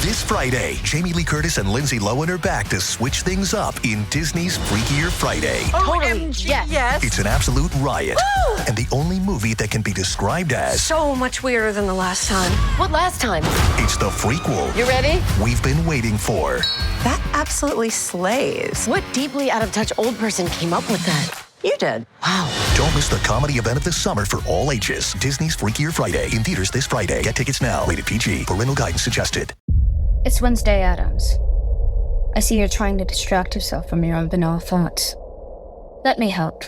This Friday, Jamie Lee Curtis and Lindsay Lohan are back to switch things up in Disney's Freakier Friday. Totally. Yes. It's an absolute riot, and the only movie that can be described as So much weirder than the last time. What last time? it's the frequel You ready? we've been waiting for. That absolutely slays. What deeply out of touch old person came up with that? You did. Wow. Don't miss the comedy event of the summer for all ages. Disney's Freakier Friday in theaters this Friday. Get tickets now. Rated PG. Parental guidance suggested. It's Wednesday Addams. I see you're trying to distract yourself from your own banal thoughts. Let me help.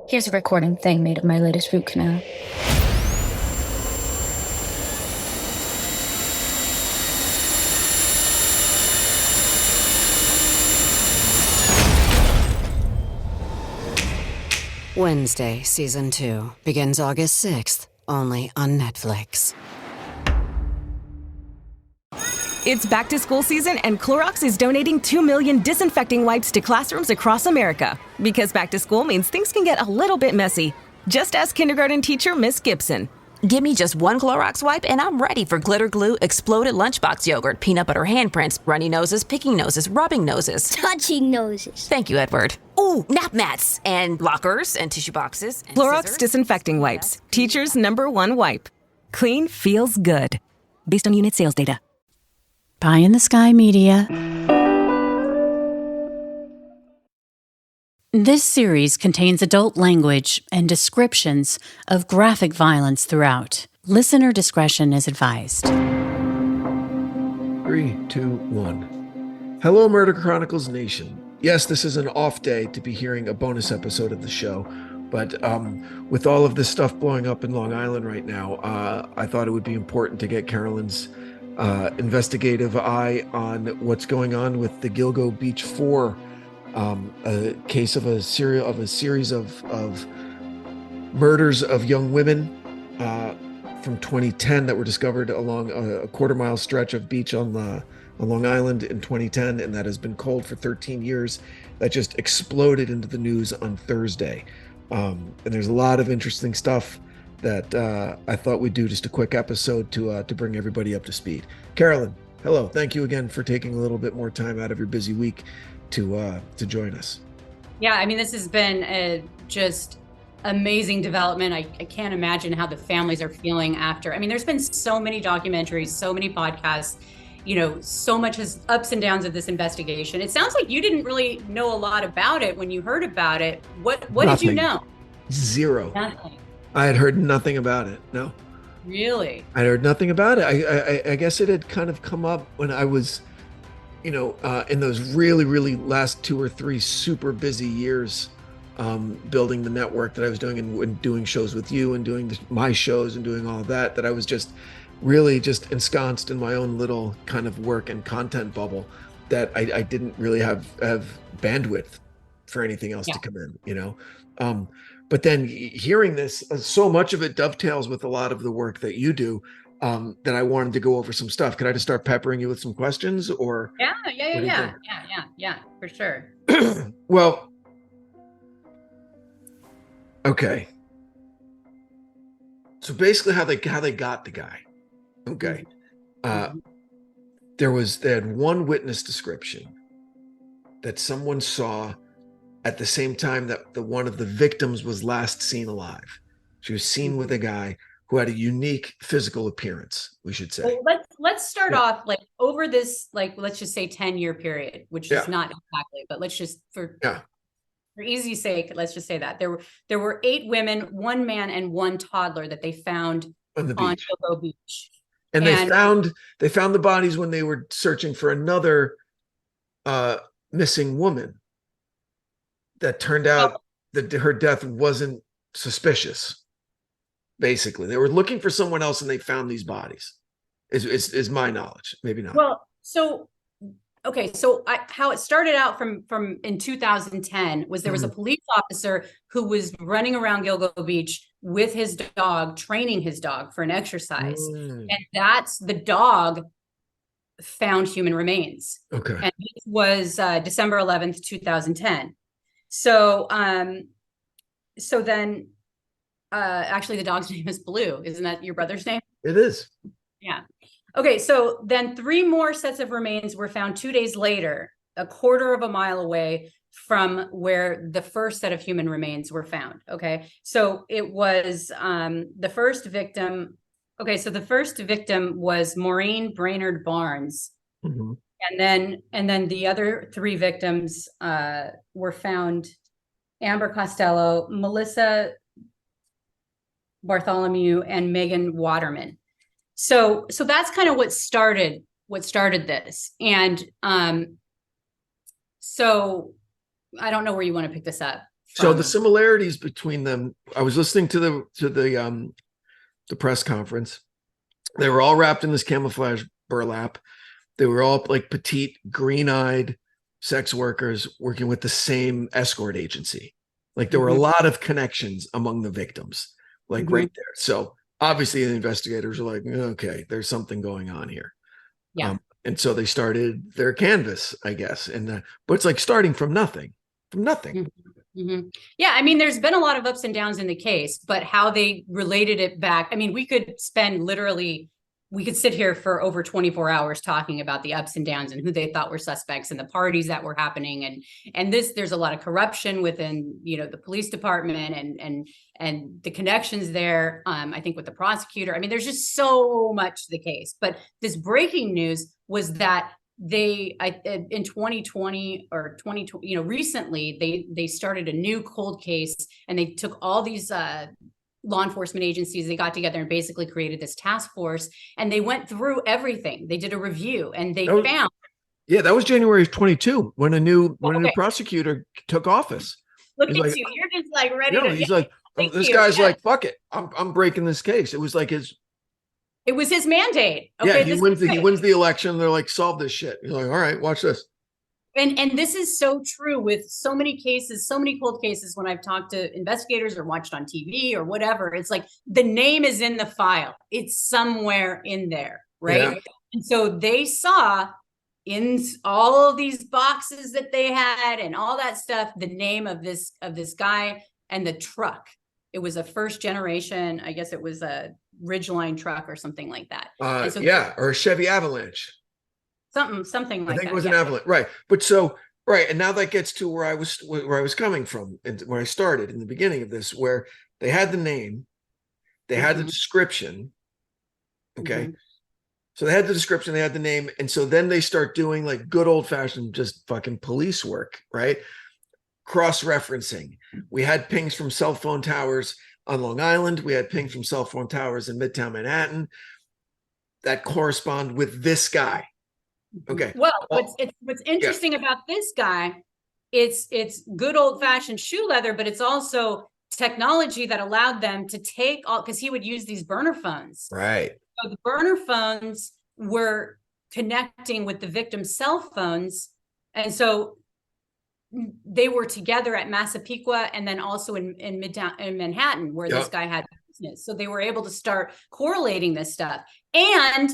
Here's a recording thing made of my latest root canal. Wednesday, Season 2, begins August 6th, only on Netflix. It's back to school season, and Clorox is donating 2 million disinfecting wipes to classrooms across America. Because back to school means things can get a little bit messy. Just ask kindergarten teacher Miss Gibson. Give me just one Clorox wipe and I'm ready for glitter glue, exploded lunchbox yogurt, peanut butter handprints, runny noses, picking noses, rubbing noses. Touching noses. Thank you, Edward. Ooh, nap mats and lockers and tissue boxes. And Clorox scissors. disinfecting wipes. Teacher's #1 wipe. Clean feels good. Based on unit sales data. Pie in the Sky Media. This series contains adult language and descriptions of graphic violence throughout. Listener discretion is advised. 3, 2, 1. Hello, Murder Chronicles Nation. Yes, this is an off day to be hearing a bonus episode of the show, but with all of this stuff blowing up in Long Island right now, I thought it would be important to get Carolyn's investigative eye on what's going on with the Gilgo Four, a case of a series of murders of young women from 2010 that were discovered along a quarter-mile stretch of beach on Long Island in 2010, and that has been cold for 13 years. That just exploded into the news on Thursday, and there's a lot of interesting stuff that I thought we'd do just a quick episode to bring everybody up to speed. Carolyn, hello. Thank you again for taking a little bit more time out of your busy week to join us. Yeah, I mean, this has been a just amazing development. I can't imagine how the families are feeling after. I mean, there's been so many documentaries, so many podcasts, so much ups and downs of this investigation. It sounds like you didn't really know a lot about it when you heard about it. What did you know? Zero. Nothing. I had heard nothing about it. No. Really? I heard nothing about it. I guess it had kind of come up when I was, in those really, really last 2 or 3 super busy years, building the network that I was doing and doing shows with you and doing my shows and doing all of that I was just really just ensconced in my own little kind of work and content bubble that I didn't really have bandwidth for anything else to come in, But then hearing this, so much of it dovetails with a lot of the work that you do, that I wanted to go over some stuff. Could I just start peppering you with some questions, or? Yeah, for sure. Well, okay. So basically, how they got the guy. Okay, they had one witness description that someone saw at the same time that one of the victims was last seen alive. She was seen with a guy who had a unique physical appearance, we should say. Well, let's start off over this, let's just say 10-year period, which is not exactly, but let's just for easy sake, let's just say that there were 8 women, 1 man, and 1 toddler that they found on Gilgo Beach. And they found the bodies when they were searching for another missing woman. That turned out that her death wasn't suspicious. Basically, they were looking for someone else, and they found these bodies. Is my knowledge? Maybe not. Well, how it started out from in 2010 was there was a police officer who was running around Gilgo Beach with his dog, training his dog for an exercise, and that's the dog found human remains. Okay, and it was December 11th, 2010. So then actually the dog's name is Blue. Isn't that your brother's name? It is. Yeah. Okay, so then 3 more sets of remains were found 2 days later, a quarter of a mile away from where the first set of human remains were found. Okay, so it was the first victim. Okay, so the first victim was Maureen Brainerd Barnes, Mm-hmm. and then the other 3 victims were found: Amber Costello, Melissa Bartholomew, and Megan Waterman. So that's kind of what started this. And so I don't know where you want to pick this up from. So the similarities between them, I was listening to the press conference. They were all wrapped in this camouflage burlap. They were all like petite, green-eyed sex workers working with the same escort agency. Like there were a lot of connections among the victims, like right there. So obviously the investigators are like, okay, there's something going on here. Yeah. And so they started their canvas, I guess. And but it's like starting from nothing. Yeah, I mean, there's been a lot of ups and downs in the case, but how they related it back. I mean, we could sit here for over 24 hours talking about the ups and downs and who they thought were suspects and the parties that were happening. And there's a lot of corruption within, the police department and the connections there. I think with the prosecutor, I mean, there's just so much to the case. But this breaking news was that in 2020 or 2020, recently they started a new cold case, and they took all these law enforcement agencies. They got together and basically created this task force, and they went through everything. They did a review, and they found. Yeah, that was January 22 when a new prosecutor took office. Look at you! You're just like ready to. He's like, this guy's like, fuck it, I'm breaking this case. It was like his. It was his mandate. Okay, he wins the election. They're like, solve this shit. He's like, all right, watch this. And this is so true with so many cases, so many cold cases. When I've talked to investigators or watched on TV or whatever, it's like the name is in the file. It's somewhere in there, right? Yeah. And so they saw in all of these boxes that they had and all that stuff, the name of this guy and the truck. It was a first generation. I guess it was a Ridgeline truck or something like that. Or a Chevy Avalanche. Something like that. I think it was an Avalanche, right? But so right, and now that gets to where I was coming from, and where I started in the beginning of this, where they had the name, they had the description. Okay, so they had the description, they had the name, and so then they start doing like good old fashioned just fucking police work, right? Cross-referencing. We had pings from cell phone towers on Long Island. We had pings from cell phone towers in Midtown Manhattan that correspond with this guy. Okay. Well, what's interesting about this guy, it's good old fashioned shoe leather, but it's also technology that allowed them to take all, because he would use these burner phones. Right. So the burner phones were connecting with the victim's cell phones, and so they were together at Massapequa and then also in Midtown in Manhattan, where this guy had business. So they were able to start correlating this stuff. And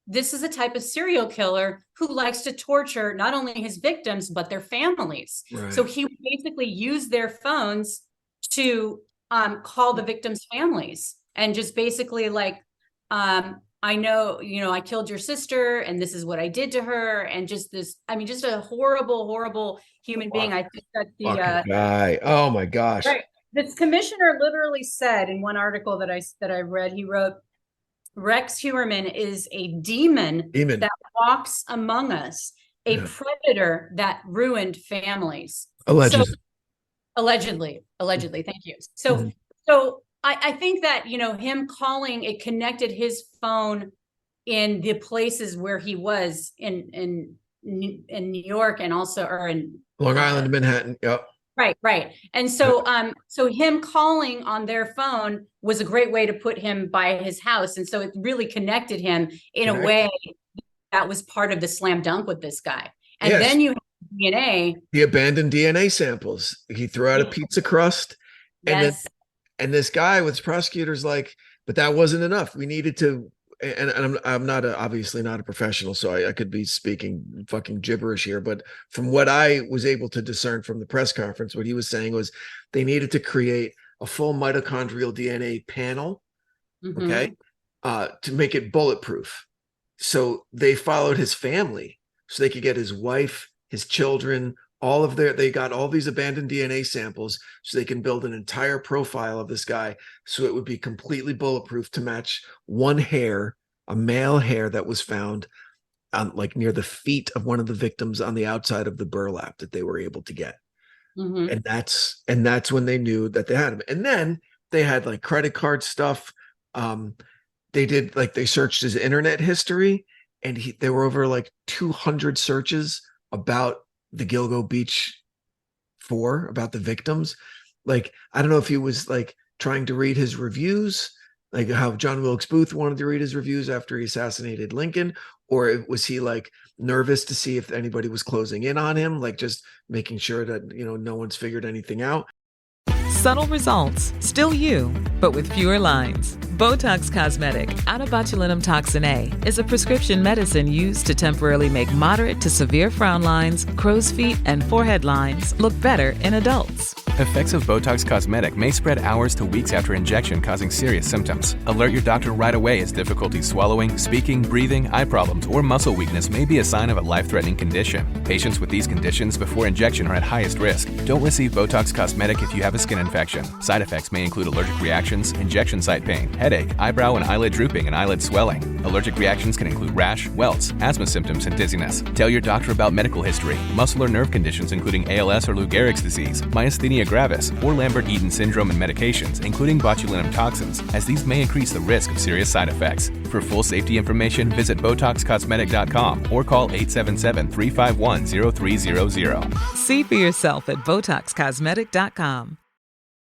this is a type of serial killer who likes to torture not only his victims, but their families. Right. So he would basically use their phones to call the victims' families and just basically like, I know, I killed your sister and this is what I did to her. And just this, I mean, just a horrible, horrible human being. I think that's the guy. Oh my gosh. Right. This commissioner literally said in one article that I read, he wrote, Rex Huerman is a demon that walks among us, a predator that ruined families. Allegedly. So, allegedly. Thank you. So I think that, him calling, it connected his phone in the places where he was in New York and also, or in Long Island, Manhattan. Yep. Right. And so, so him calling on their phone was a great way to put him by his house. And so it really connected him in a way that was part of the slam dunk with this guy. And then you have DNA. He abandoned DNA samples. He threw out a pizza crust. And then, this guy with prosecutors like, but that wasn't enough. We needed to, and I'm not obviously not a professional, so I could be speaking fucking gibberish here. But from what I was able to discern from the press conference, what he was saying was they needed to create a full mitochondrial DNA panel, okay, to make it bulletproof. So they followed his family so they could get his wife, his children, they got all these abandoned DNA samples so they can build an entire profile of this guy so it would be completely bulletproof to match one hair, a male hair that was found on like near the feet of one of the victims on the outside of the burlap that they were able to get. Mm-hmm. And that's when they knew that they had him. And then they had like credit card stuff. They searched his internet history, and there were over like 200 searches about the Gilgo Beach Four, about the victims. Like, I don't know if he was like trying to read his reviews, like how John Wilkes Booth wanted to read his reviews after he assassinated Lincoln, or was he like nervous to see if anybody was closing in on him, like just making sure that, no one's figured anything out. Subtle results, still you, but with fewer lines. Botox Cosmetic, out of botulinum toxin A, is a prescription medicine used to temporarily make moderate to severe frown lines, crow's feet, and forehead lines look better in adults. Effects of Botox Cosmetic may spread hours to weeks after injection, causing serious symptoms. Alert your doctor right away as difficulty swallowing, speaking, breathing, eye problems, or muscle weakness may be a sign of a life-threatening condition. Patients with these conditions before injection are at highest risk. Don't receive Botox Cosmetic if you have a skin infection. Side effects may include allergic reactions, injection site pain, headache, eyebrow and eyelid drooping, and eyelid swelling. Allergic reactions can include rash, welts, asthma symptoms, and dizziness. Tell your doctor about medical history, muscle or nerve conditions including ALS or Lou Gehrig's disease, myasthenia gravis, or Lambert-Eaton syndrome, and medications, including botulinum toxins, as these may increase the risk of serious side effects. For full safety information, visit BotoxCosmetic.com or call 877-351-0300. See for yourself at BotoxCosmetic.com.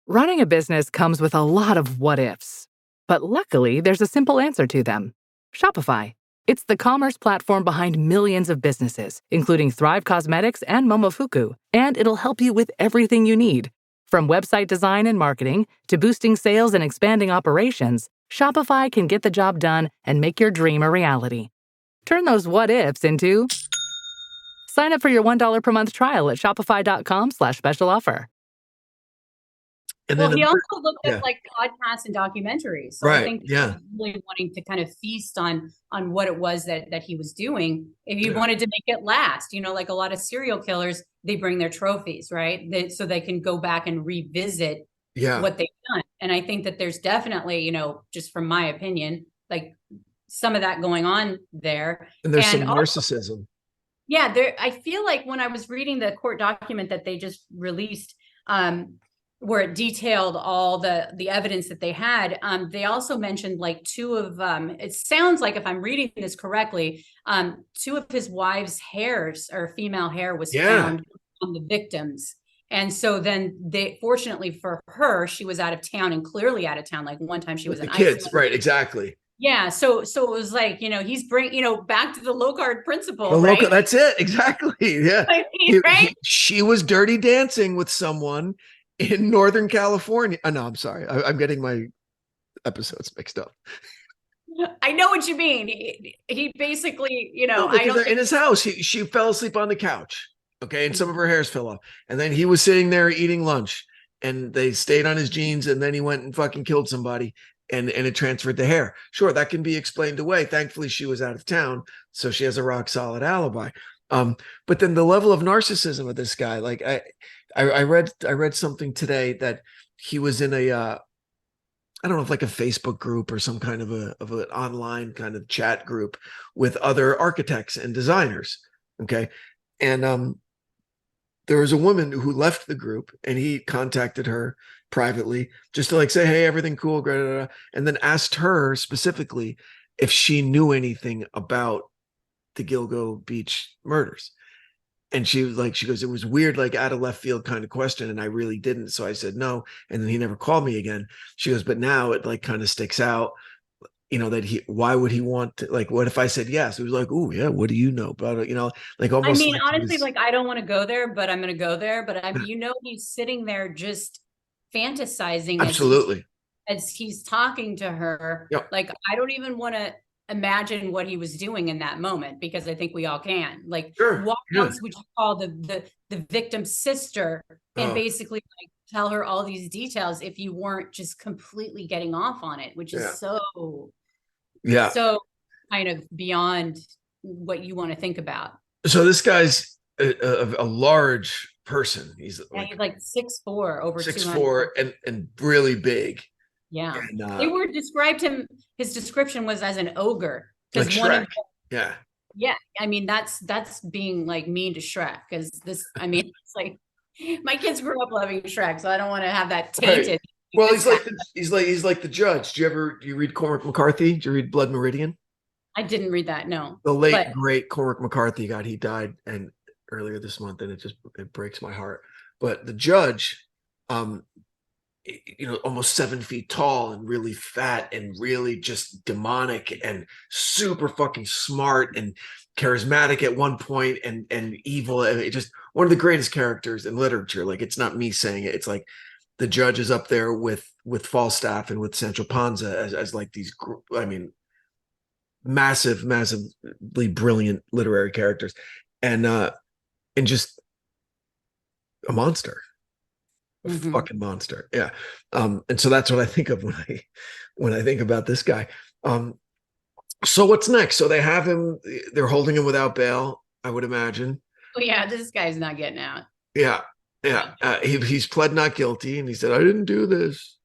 Running a business comes with a lot of what-ifs. But luckily, there's a simple answer to them. Shopify. It's the commerce platform behind millions of businesses, including Thrive Cosmetics and Momofuku. And it'll help you with everything you need. From website design and marketing to boosting sales and expanding operations, Shopify can get the job done and make your dream a reality. Turn those what-ifs into... Sign up for your $1 per month trial at shopify.com/special offer. And well, then he also looked at like podcasts and documentaries. So right. I think he was really wanting to kind of feast on what it was that he was doing. If he wanted to make it last, like a lot of serial killers, they bring their trophies, right? So they can go back and revisit what they've done. And I think that there's definitely, just from my opinion, like some of that going on there. And there's some narcissism. Yeah, I feel like when I was reading the court document that they just released, where it detailed all the evidence that they had, they also mentioned like two of it sounds like, if I'm reading this correctly, two of his wife's hairs or female hair was found on the victims. And so then fortunately for her, she was out of town, and clearly out of town. Like one time she was in kids, Iceland. right? Exactly. Yeah, so it was like, he's back to the Locard principle, right? That's it, exactly. Yeah, right? She was dirty dancing with someone in Northern California. Oh, no, I'm sorry, I'm getting my episodes mixed up. I know what you mean. He basically, they're in his house. She fell asleep on the couch. Okay, and some of her hairs fell off, and then he was sitting there eating lunch, and they stayed on his jeans, and then he went and fucking killed somebody. And it transferred the hair. Sure, that can be explained away. Thankfully, she was out of town, so she has a rock solid alibi. But then the level of narcissism of this guy, like I read something today that he was in a I don't know if like a Facebook group or some kind of an online kind of chat group with other architects and designers. Okay, and there was a woman who left the group, and he contacted her privately just to like say, hey, everything cool, and then asked her specifically if she knew anything about the Gilgo Beach murders. And she was like, she goes, it was weird, like out of left field kind of question, and I really didn't, so I said no, and then he never called me again. She goes, but now it like kind of sticks out, that why would he want to, like, what if I said yes? It was like, oh yeah, what do you know about it? Like almost. I mean, like honestly, like I don't want to go there, but I'm going to go there. But he's sitting there just fantasizing. Absolutely. As he's talking to her. Yep. Like, I don't even want to imagine what he was doing in that moment, because I think we all can. Like, what else would you call the victim's sister and basically like tell her all these details if you weren't just completely getting off on it, which is so kind of beyond what you want to think about. So this guy's a large person. He's like 6'4", over 6'4", and really big. Yeah, and, they were described him. His description was as an ogre. Like Shrek. Yeah. Yeah, I mean that's being like mean to Shrek, because this. I mean, it's like my kids grew up loving Shrek, so I don't want to have that tainted. Right. Well, he's like the judge. Do you read Cormac McCarthy? Do you read Blood Meridian? I didn't read that. No. The late great Cormac McCarthy. He died and earlier this month, and it breaks my heart. But the judge, almost 7 feet tall and really fat and really just demonic and super fucking smart and charismatic at one point and evil. And just one of the greatest characters in literature. Like, it's not me saying it. It's like the judge is up there with Falstaff and with Sancho Panza as like these, massively brilliant literary characters, and just a monster. Fucking monster. Yeah. And so that's what I think of when I think about this guy. So what's next? So they have him, they're holding him without bail, I would imagine. Oh yeah, this guy's not getting out. Yeah. Yeah. He's pled not guilty, and he said, I didn't do this.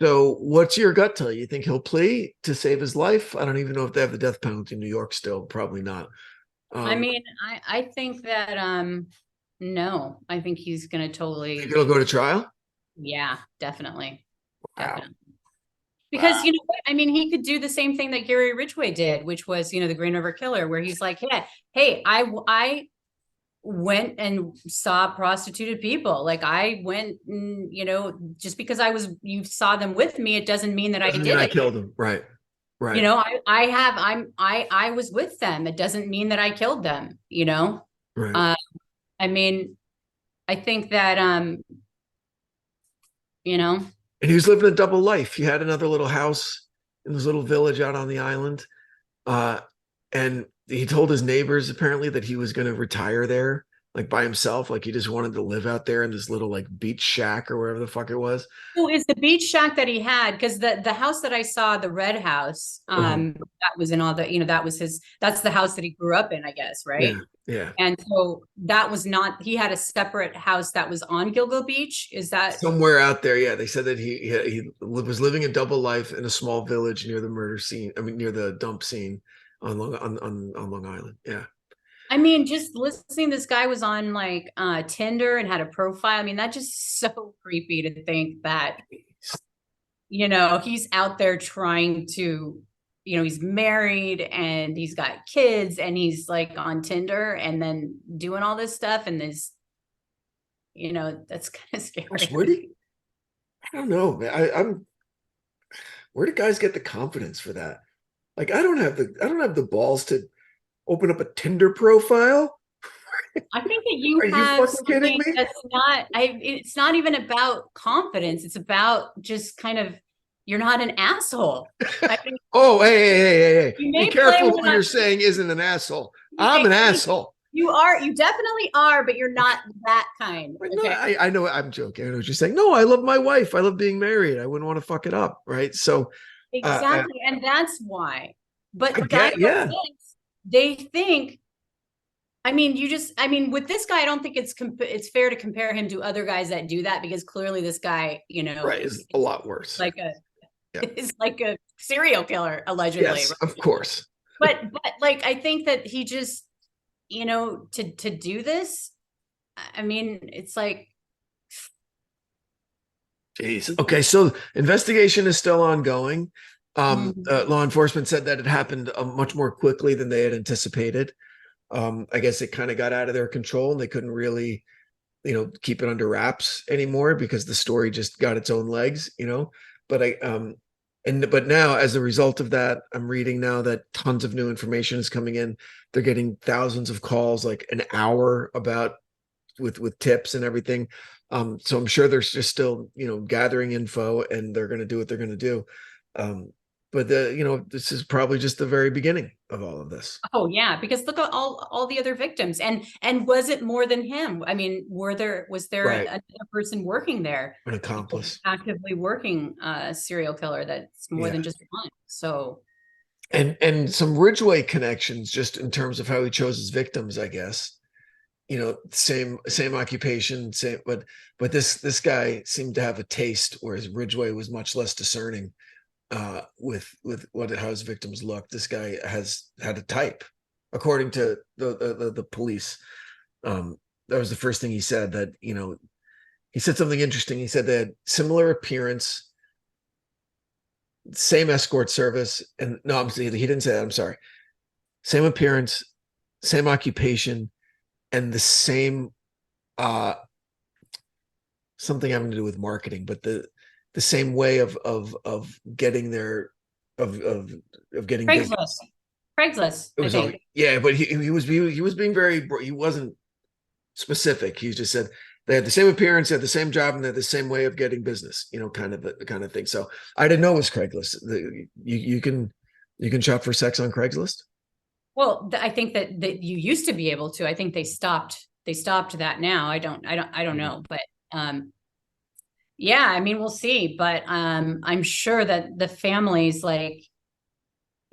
So what's your gut tell you? You think he'll plea to save his life? I don't even know if they have the death penalty in New York still. Probably not. I mean, I think that no, I think he's going to totally. Think it'll go to trial? Yeah, definitely. Wow. Definitely. Because you know what? I mean, he could do the same thing that Gary Ridgway did, which was, the Green River Killer, where he's like, hey, I went and saw prostituted people. Like, I went, just because you saw them with me, it doesn't mean that I did it. I killed them. Right. Right. I was with them. It doesn't mean that I killed them, Right. I mean, I think that, And he was living a double life. He had another little house in this little village out on the island. And he told his neighbors apparently that he was going to retire there, like by himself. Like, he just wanted to live out there in this little like beach shack or wherever the fuck it was. Oh, is the beach shack that he had? Because the house that I saw, the red house, that was in all the, that's the house that he grew up in, I guess, right? Yeah. And so that was not, he had a separate house that was on Gilgo Beach. Is that somewhere out there? Yeah. They said that he was living a double life in a small village near the murder scene. I mean, near the dump scene on Long Island. Yeah. I mean, just listening, this guy was on like Tinder and had a profile. I mean, that's just so creepy to think that, he's out there trying to, he's married and he's got kids and he's like on Tinder and then doing all this stuff. And this, that's kind of scary. I don't know. Where do guys get the confidence for that? Like, I don't have the balls to open up a Tinder profile. I think that you Are have you fucking kidding me? That's not. It's not even about confidence. It's about just kind of, you're not an asshole. I think, hey! Be careful what you're saying isn't an asshole. I'm an asshole. You are. You definitely are, but you're not that kind. Okay? No, I know. I'm joking. I know what you're saying. No, I love my wife. I love being married. I wouldn't want to fuck it up, right? So exactly, and that's why. But guys, they think. I mean, with this guy, I don't think it's fair to compare him to other guys that do that, because clearly this guy, right, is a lot worse. Is like a serial killer, allegedly. Yes, right? of course. But like, I think that he just, to do this, I mean, it's like. Jeez. Okay, so investigation is still ongoing. Law enforcement said that it happened much more quickly than they had anticipated. I guess it kind of got out of their control and they couldn't really, keep it under wraps anymore because the story just got its own legs, but now as a result of that, I'm reading now that tons of new information is coming in. They're getting thousands of calls, like an hour with tips and everything. So I'm sure they're just still, gathering info, and they're going to do what they're going to do. But this is probably just the very beginning of all of this. Oh yeah, because look at all the other victims, and was it more than him? I mean, was there right. a person working there, an accomplice, actively working serial killer that's more than just one? So And some Ridgway connections, just in terms of how he chose his victims, I guess. Same occupation, same, but this guy seemed to have a taste, whereas Ridgway was much less discerning with how his victims looked. This guy had a type, according to the police. That was the first thing he said. That he said something interesting. He said they had similar appearance, same escort service, and no, he didn't say that. I'm sorry. Same appearance, same occupation, and the same something having to do with marketing, but the same way of getting their of getting Craigslist. I think. Yeah, but he was being he wasn't specific. He just said they had the same appearance, they had the same job, and they had the same way of getting business. Kind of thing. So I didn't know it was Craigslist. You can shop for sex on Craigslist. Well, I think that you used to be able to. I think they stopped that now. I don't know, but yeah, I mean, we'll see. But I'm sure that the families,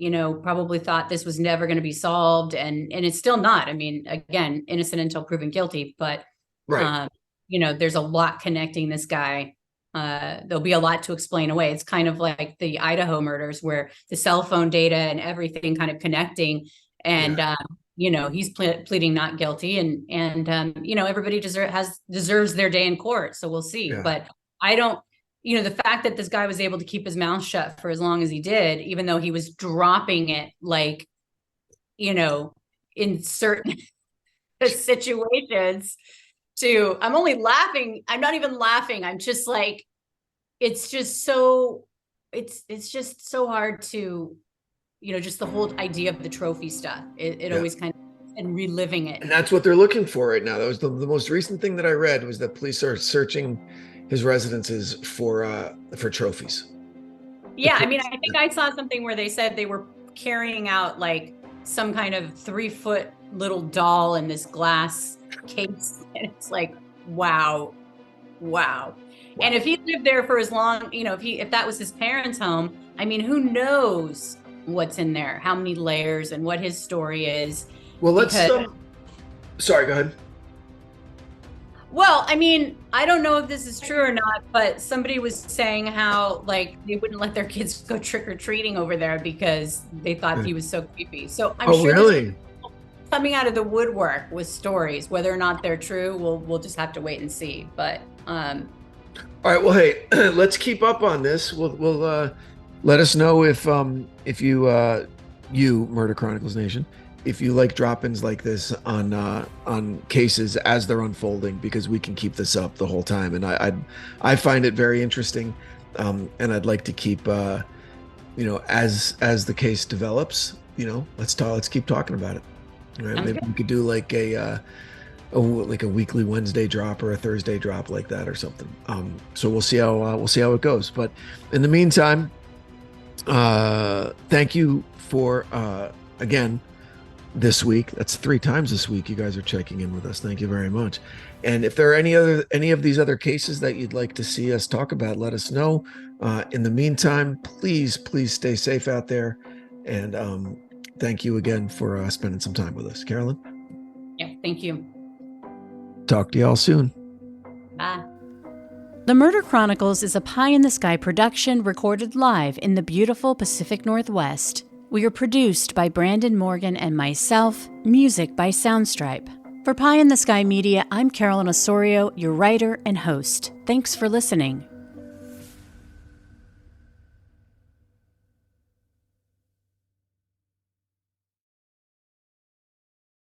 probably thought this was never going to be solved, and it's still not. I mean, again, innocent until proven guilty, but right. There's a lot connecting this guy. There'll be a lot to explain away. It's kind of like the Idaho murders, where the cell phone data and everything kind of connecting. And, he's pleading not guilty, and everybody deserves their day in court. So we'll see. Yeah. But I don't, the fact that this guy was able to keep his mouth shut for as long as he did, even though he was dropping it, in certain situations I'm only laughing. I'm not even laughing. I'm just like, it's just so hard to, just the whole idea of the trophy stuff. It always kind of, and reliving it. And that's what they're looking for right now. That was the most recent thing that I read, was that police are searching his residences for trophies. Yeah. I mean, I think I saw something where they said they were carrying out some kind of 3-foot little doll in this glass case. And it's like, wow. And if he lived there for as long, if that was his parents' home, I mean, who knows what's in there, how many layers, and what his story is. Well, let's sorry, go ahead. Well, I mean, I don't know if this is true or not, but somebody was saying how they wouldn't let their kids go trick-or-treating over there because they thought he was so creepy. So I'm sure really? Coming out of the woodwork with stories, whether or not they're true, we'll just have to wait and see. But all right, well, hey, let's keep up on this. We'll let us know if you Murder Chronicles Nation, if you like drop-ins like this on cases as they're unfolding, because we can keep this up the whole time, and I find it very interesting, and I'd like to keep as the case develops, let's keep talking about it. Right? Maybe we could do like a weekly Wednesday drop or a Thursday drop like that or something. So we'll see how it goes. But in the meantime, thank you for again this week. That's 3 times this week you guys are checking in with us. Thank you very much. And if there are any of these other cases that you'd like to see us talk about, let us know. In the meantime, please stay safe out there, and thank you again for spending some time with us. Carolyn? Yeah, thank you. Talk to y'all soon. Bye. The Murder Chronicles is a pie-in-the-sky production recorded live in the beautiful Pacific Northwest. We are produced by Brandon Morgan and myself, music by Soundstripe. For Pie in the Sky Media, I'm Carolyn Osorio, your writer and host. Thanks for listening.